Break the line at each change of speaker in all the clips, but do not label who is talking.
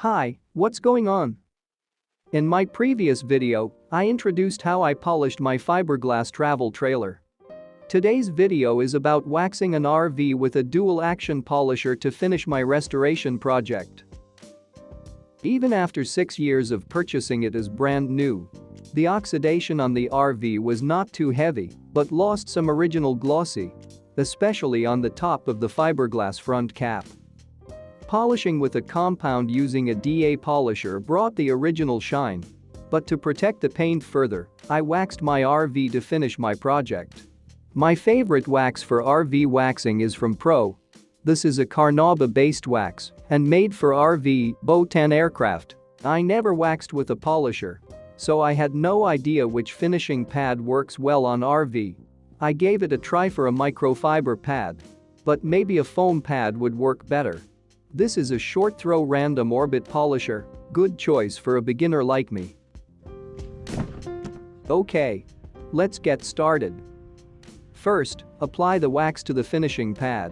Hi, what's going on? In my previous video, I introduced how I polished my fiberglass travel trailer. Today's video is about waxing an RV with a dual-action polisher to finish my restoration project. Even after 6 years of purchasing it as brand new, the oxidation on the RV was not too heavy but lost some original glossy, especially on the top of the fiberglass front cap. Polishing with a compound using a DA polisher brought the original shine. But to protect the paint further, I waxed my RV to finish my project. My favorite wax for RV waxing is from Pro. This is a Carnauba-based wax and made for RV Botan aircraft. I never waxed with a polisher, so I had no idea which finishing pad works well on RV. I gave it a try for a microfiber pad, but maybe a foam pad would work better. This is a short throw random orbit polisher, good choice for a beginner like me. Okay, let's get started. First, apply the wax to the finishing pad.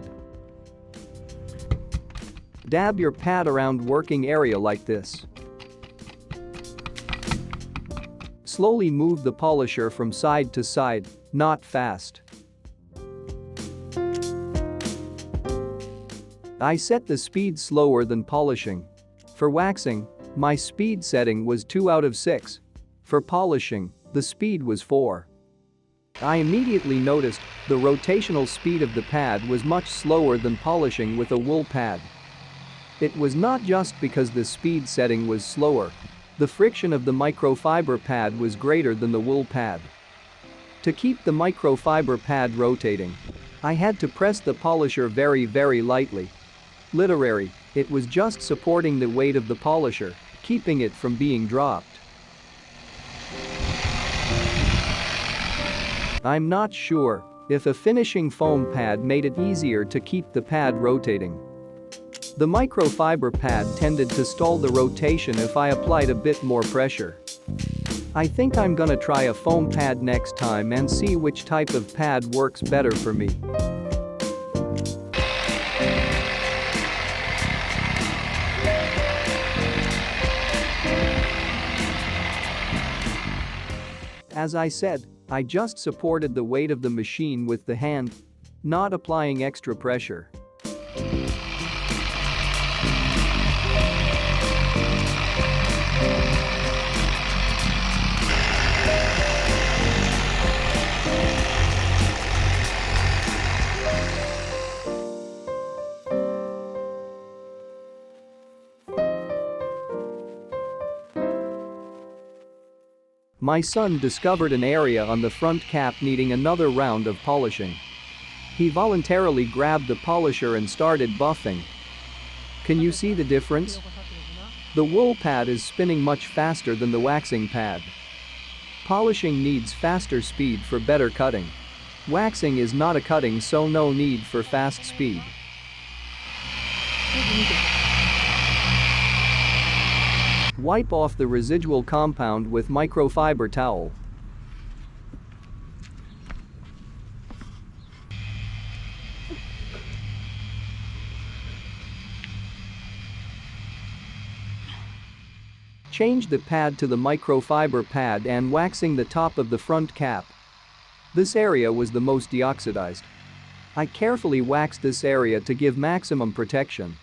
Dab your pad around working area like this. Slowly move the polisher from side to side, not fast. I set the speed slower than polishing. For waxing, my speed setting was 2 out of 6. For polishing, the speed was 4. I immediately noticed the rotational speed of the pad was much slower than polishing with a wool pad. It was not just because the speed setting was slower. The friction of the microfiber pad was greater than the wool pad. To keep the microfiber pad rotating, I had to press the polisher very lightly. Literally, it was just supporting the weight of the polisher, keeping it from being dropped. I'm not sure if a finishing foam pad made it easier to keep the pad rotating. The microfiber pad tended to stall the rotation if I applied a bit more pressure. I think I'm gonna try a foam pad next time and see which type of pad works better for me. As I said, I just supported the weight of the machine with the hand, not applying extra pressure. My son discovered an area on the front cap needing another round of polishing. He voluntarily grabbed the polisher and started buffing. Can you see the difference? The wool pad is spinning much faster than the waxing pad. Polishing needs faster speed for better cutting. Waxing is not a cutting, so no need for fast speed. Wipe off the residual compound with microfiber towel. Change the pad to the microfiber pad and waxing the top of the front cap. This area was the most deoxidized. I carefully waxed this area to give maximum protection.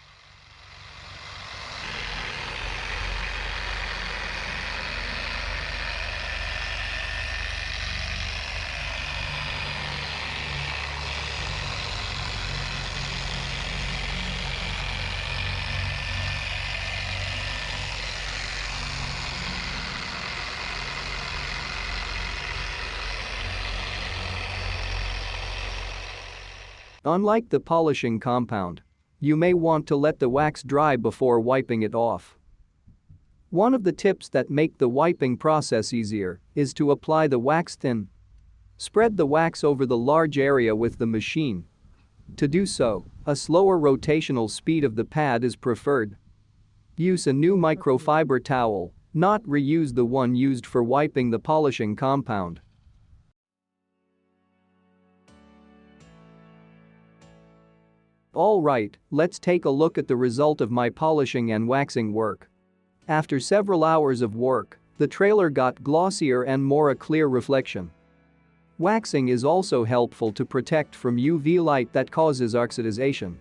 Unlike the polishing compound, you may want to let the wax dry before wiping it off. One of the tips that make the wiping process easier is to apply the wax thin. Spread the wax over the large area with the machine. To do so, a slower rotational speed of the pad is preferred. Use a new microfiber towel, not reuse the one used for wiping the polishing compound. Alright, let's take a look at the result of my polishing and waxing work. After several hours of work, the trailer got glossier and more a clear reflection. Waxing is also helpful to protect from UV light that causes oxidization.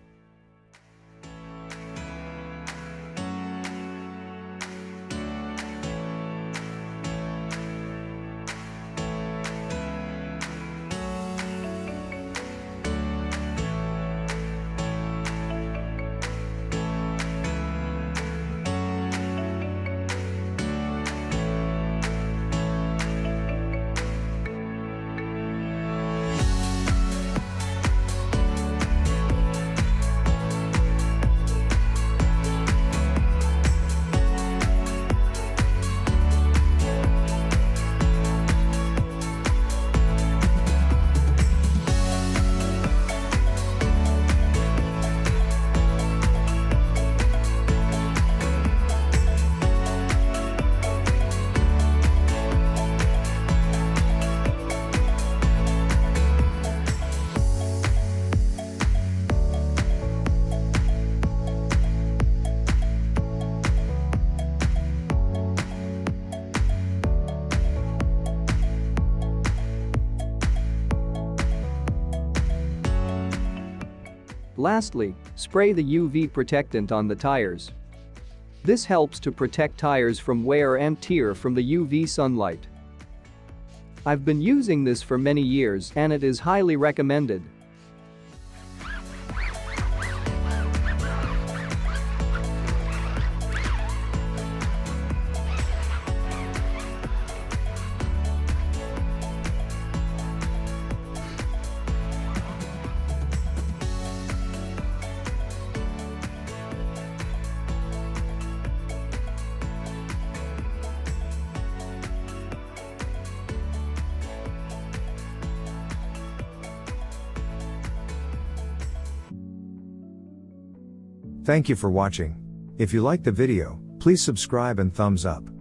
Lastly, spray the UV protectant on the tires. This helps to protect tires from wear and tear from the UV sunlight. I've been using this for many years and it is highly recommended.
Thank you for watching. If you liked the video, please subscribe and thumbs up.